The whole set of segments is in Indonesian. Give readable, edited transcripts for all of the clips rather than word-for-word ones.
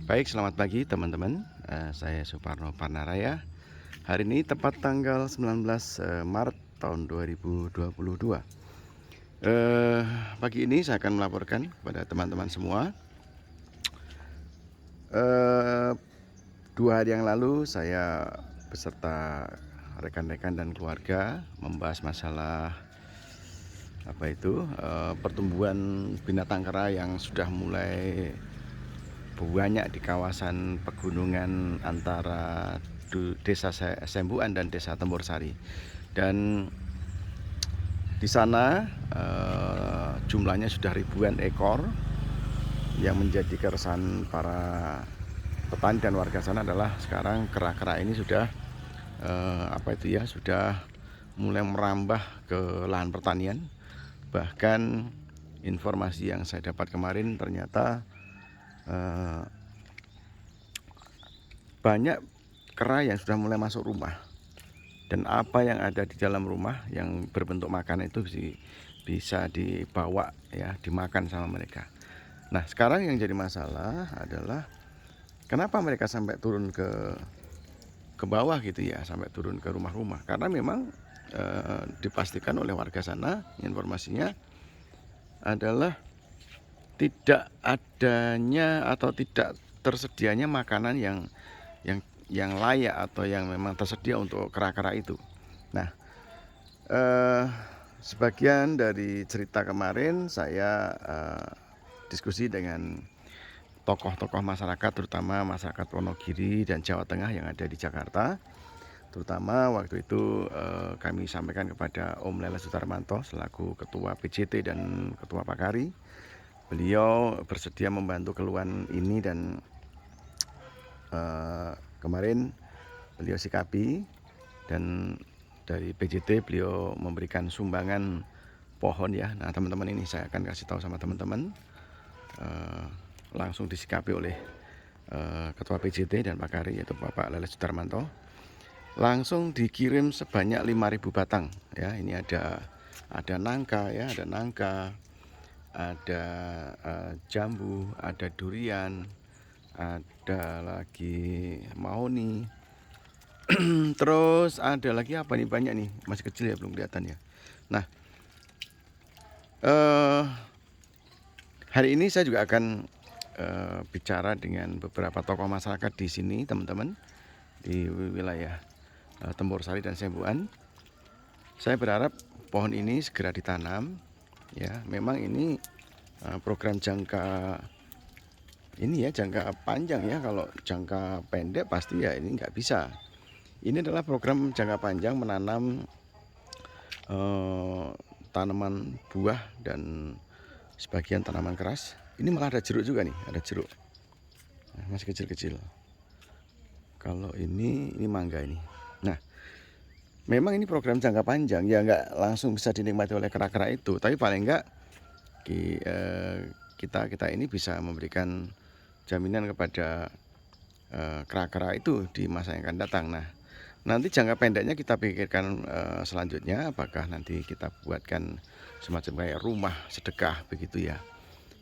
Baik, selamat pagi teman-teman. Saya Suparno Panaraya. Hari ini tepat tanggal 19 Maret tahun 2022. Eh, Pagi ini saya akan melaporkan kepada teman-teman semua. Eh, 2 hari yang lalu saya beserta rekan-rekan dan keluarga membahas masalah pertumbuhan binatang kera yang sudah mulai banyak di kawasan pegunungan antara Desa Sembuan dan Desa Tembursari. Dan di sana jumlahnya sudah ribuan ekor. Yang menjadi keresahan para petani dan warga sana adalah sekarang kera-kera ini sudah sudah mulai merambah ke lahan pertanian. Bahkan informasi yang saya dapat kemarin ternyata banyak kera yang sudah mulai masuk rumah, dan apa yang ada di dalam rumah yang berbentuk makanan itu bisa dibawa ya, dimakan sama mereka. Nah, sekarang yang jadi masalah adalah kenapa mereka sampai turun ke bawah gitu ya, sampai turun ke rumah-rumah. Karena memang dipastikan oleh warga sana, informasinya adalah tidak adanya atau tidak tersedianya makanan yang layak atau yang memang tersedia untuk kera-kera itu. Nah, sebagian dari cerita kemarin saya diskusi dengan tokoh-tokoh masyarakat, terutama masyarakat Wonogiri dan Jawa Tengah yang ada di Jakarta. Terutama waktu itu kami sampaikan kepada Om Lele Sutarmanto selaku Ketua PJT dan Ketua Pakari. Beliau bersedia membantu keluhan ini, dan kemarin beliau sikapi, dan dari PJT beliau memberikan sumbangan pohon ya. Nah, teman-teman, ini saya akan kasih tahu sama teman-teman, langsung disikapi oleh Ketua PJT dan Pakari, yaitu Bapak Lele Sudarmanto. Langsung dikirim sebanyak 5.000 batang ya. Ini ada nangka ya, ada jambu, ada durian, ada lagi mahoni. Terus ada lagi apa nih, banyak nih, masih kecil ya, belum kelihatan ya. Nah, hari ini saya juga akan bicara dengan beberapa tokoh masyarakat di sini, teman-teman, di wilayah Tembursari dan Sembuan. Saya berharap pohon ini segera ditanam ya. Memang ini program jangka panjang ya. Kalau jangka pendek pasti ya ini nggak bisa. Ini adalah program jangka panjang menanam tanaman buah dan sebagian tanaman keras. Ini malah ada jeruk juga nih, ada jeruk. Nah, masih kecil-kecil. Kalau ini mangga ini. Nah, memang ini program jangka panjang ya, nggak langsung bisa dinikmati oleh kera-kera itu, tapi paling nggak kita ini bisa memberikan jaminan kepada kera-kera itu di masa yang akan datang. Nah, nanti jangka pendeknya kita pikirkan selanjutnya, apakah nanti kita buatkan semacam kayak rumah sedekah begitu ya,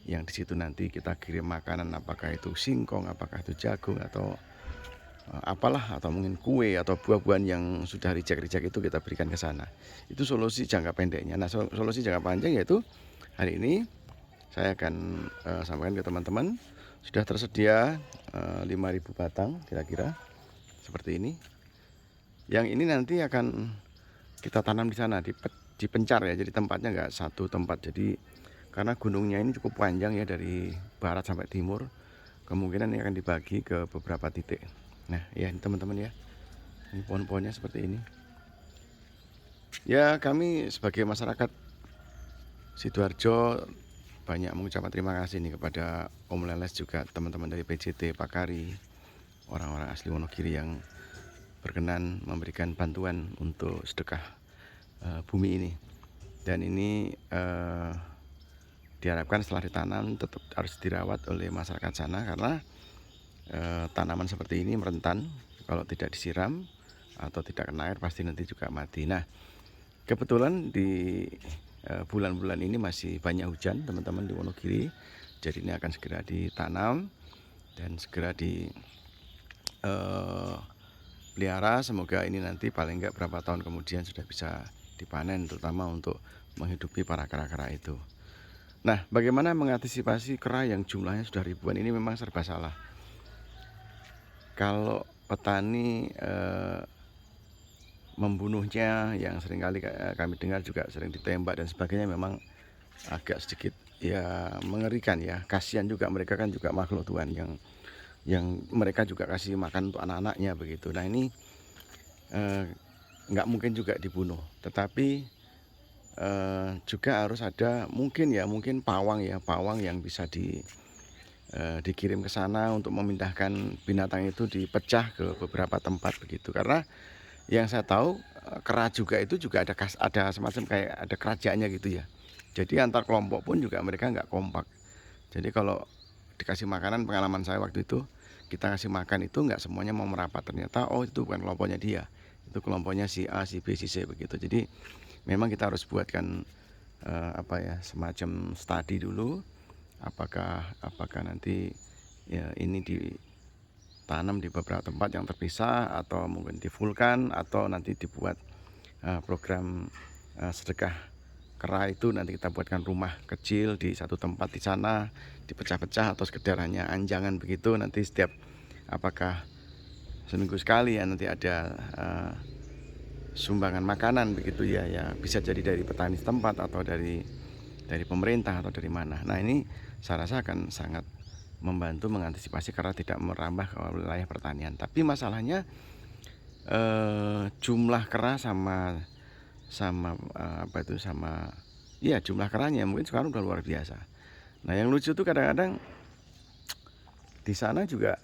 yang di situ nanti kita kirim makanan, apakah itu singkong, apakah itu jagung, atau apalah, atau mungkin kue atau buah-buahan yang sudah reject itu kita berikan ke sana. Itu solusi jangka pendeknya. Nah, solusi jangka panjang yaitu hari ini saya akan sampaikan ke teman-teman, sudah tersedia 5.000 batang kira-kira seperti ini. Yang ini nanti akan kita tanam di sana, dipencar ya. Jadi tempatnya nggak satu tempat. Jadi karena gunungnya ini cukup panjang ya, dari barat sampai timur, kemungkinan ini akan dibagi ke beberapa titik. Nah ya, ini teman-teman ya, ini pohon-pohonnya seperti ini. Ya, kami sebagai masyarakat Sidoarjo banyak mengucapkan terima kasih nih kepada Om Leles, juga teman-teman dari PJT, Pakari, orang-orang asli Wonogiri yang berkenan memberikan bantuan untuk sedekah bumi ini. Dan ini diharapkan setelah ditanam tetap harus dirawat oleh masyarakat sana, karena tanaman seperti ini rentan kalau tidak disiram atau tidak kena air pasti nanti juga mati. Nah, kebetulan di bulan-bulan ini masih banyak hujan teman-teman di Wonogiri, jadi ini akan segera ditanam. dan segera di pelihara. Semoga ini nanti paling enggak berapa tahun kemudian sudah bisa dipanen, terutama untuk menghidupi para kera-kera itu. Nah, bagaimana mengantisipasi kera yang jumlahnya sudah ribuan? Ini memang serba salah. Kalau petani membunuhnya, yang seringkali kami dengar juga sering ditembak dan sebagainya, memang agak sedikit ya mengerikan ya. Kasihan juga, mereka kan juga makhluk Tuhan yang mereka juga kasih makan untuk anak-anaknya begitu. Nah ini nggak mungkin juga dibunuh, tetapi juga harus ada mungkin pawang yang bisa dikirim ke sana untuk memindahkan binatang itu, dipecah ke beberapa tempat begitu. Karena yang saya tahu kera juga itu juga ada semacam kayak ada kerajaannya gitu ya. Jadi antar kelompok pun juga mereka nggak kompak. Jadi kalau dikasih makanan, pengalaman saya waktu itu, kita kasih makan itu nggak semuanya mau merapat, ternyata oh itu bukan kelompoknya dia, itu kelompoknya si A, si B, si C begitu. Jadi memang kita harus buatkan semacam studi dulu, apakah nanti ya ini ditanam di beberapa tempat yang terpisah, atau mungkin di vulkan, atau nanti dibuat program sedekah kera itu, nanti kita buatkan rumah kecil di satu tempat di sana, dipecah-pecah atau sekedar hanya anjangan begitu. Nanti setiap apakah seminggu sekali ya nanti ada sumbangan makanan begitu ya, bisa jadi dari petani setempat atau dari pemerintah atau dari mana. Nah ini saya rasa akan sangat membantu mengantisipasi kera tidak merambah ke wilayah pertanian. Tapi masalahnya jumlah kera sama jumlah keranya mungkin sekarang udah luar biasa. Nah yang lucu tuh kadang-kadang di sana juga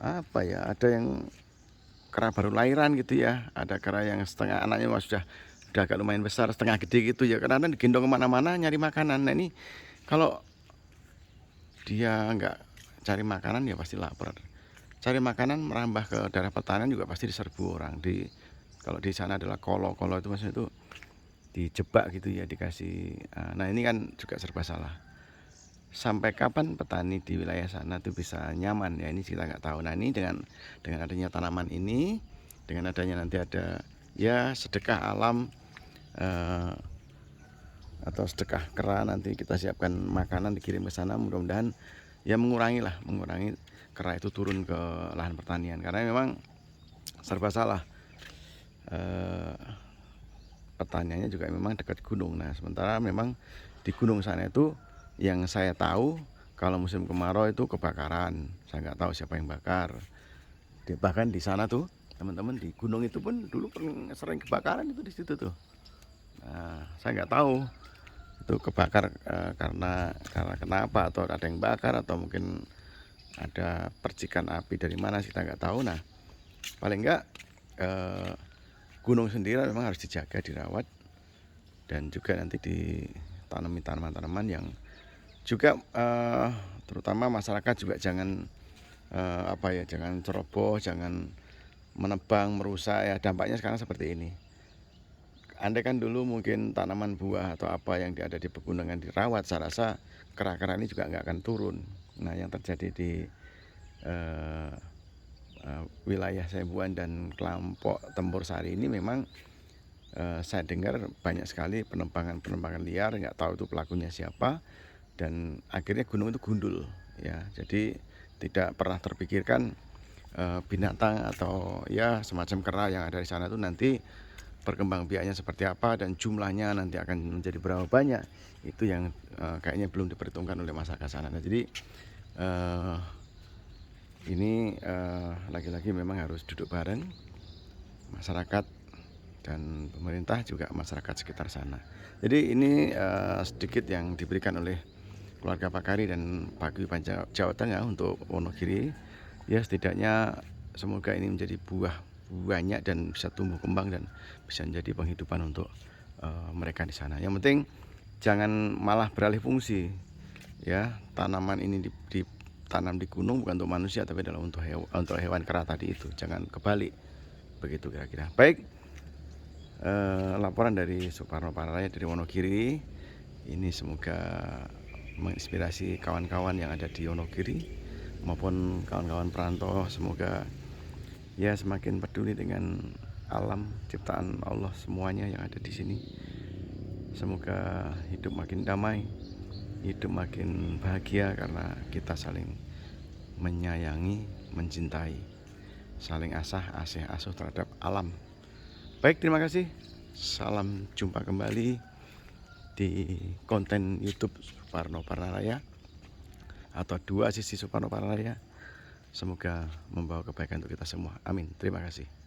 ada yang kera baru lahiran gitu ya, ada kera yang setengah anaknya sudah agak lumayan besar, setengah gede gitu ya, kadang-kadang digendong kemana-mana nyari makanan. Nah ini kalau dia nggak cari makanan ya pasti lapar. Cari makanan merambah ke daerah pertanian juga pasti diserbu orang. Kalau di sana adalah kolo itu maksudnya itu dijebak gitu ya, dikasih. Nah ini kan juga serba salah. Sampai kapan petani di wilayah sana tuh bisa nyaman ya, ini kita nggak tahu. Nah ini dengan adanya tanaman ini, dengan adanya nanti ada ya sedekah alam atau sedekah kera, nanti kita siapkan makanan dikirim ke sana, mudah-mudahan ya mengurangi kera itu turun ke lahan pertanian. Karena memang serba salah, pertaniannya juga memang dekat gunung. Nah sementara memang di gunung sana itu yang saya tahu kalau musim kemarau itu kebakaran. Saya nggak tahu siapa yang bakar. Bahkan di sana tuh teman-teman, di gunung itu pun dulu sering kebakaran itu di situ tuh. Nah saya nggak tahu itu kebakar karena kenapa, atau ada yang bakar, atau mungkin ada percikan api dari mana, kita nggak tahu. Nah paling nggak gunung sendiri memang harus dijaga, dirawat, dan juga nanti ditanami tanaman-tanaman yang juga terutama masyarakat juga jangan jangan ceroboh, jangan menebang, merusak ya. Dampaknya sekarang seperti ini. Andai kan dulu mungkin tanaman buah atau apa yang ada di pegunungan dirawat, saya rasa kera-kera ini juga nggak akan turun. Nah yang terjadi di wilayah Sebuan dan kelompok Tempur Sari ini memang saya dengar banyak sekali penembangan liar, nggak tahu itu pelakunya siapa, dan akhirnya gunung itu gundul ya. Jadi tidak pernah terpikirkan binatang atau ya semacam kera yang ada di sana itu nanti perkembangbiakannya seperti apa dan jumlahnya nanti akan menjadi berapa banyak, itu yang kayaknya belum diperhitungkan oleh masyarakat sana. Nah, jadi ini lagi-lagi memang harus duduk bareng masyarakat dan pemerintah, juga masyarakat sekitar sana. Jadi ini sedikit yang diberikan oleh keluarga Pak Kari dan Paguyuban Jawa Tengah untuk Wonogiri. Ya setidaknya semoga ini menjadi buah banyak dan bisa tumbuh kembang dan bisa menjadi penghidupan untuk mereka di sana. Yang penting jangan malah beralih fungsi ya. Tanaman ini ditanam di gunung bukan untuk manusia, tapi adalah untuk hewan kera tadi itu. Jangan kebalik begitu kira-kira. Baik, laporan dari Suparno Paralaya dari Wonogiri ini semoga menginspirasi kawan-kawan yang ada di Wonogiri maupun kawan-kawan perantau, semoga ya semakin peduli dengan alam ciptaan Allah semuanya yang ada di sini. Semoga hidup makin damai, hidup makin bahagia karena kita saling menyayangi, mencintai, saling asih asuh terhadap alam. Baik, terima kasih. Salam jumpa kembali di konten YouTube Suparno Paralaya atau Dua Sisi Suparno Paralaya. Semoga membawa kebaikan untuk kita semua. Amin. Terima kasih.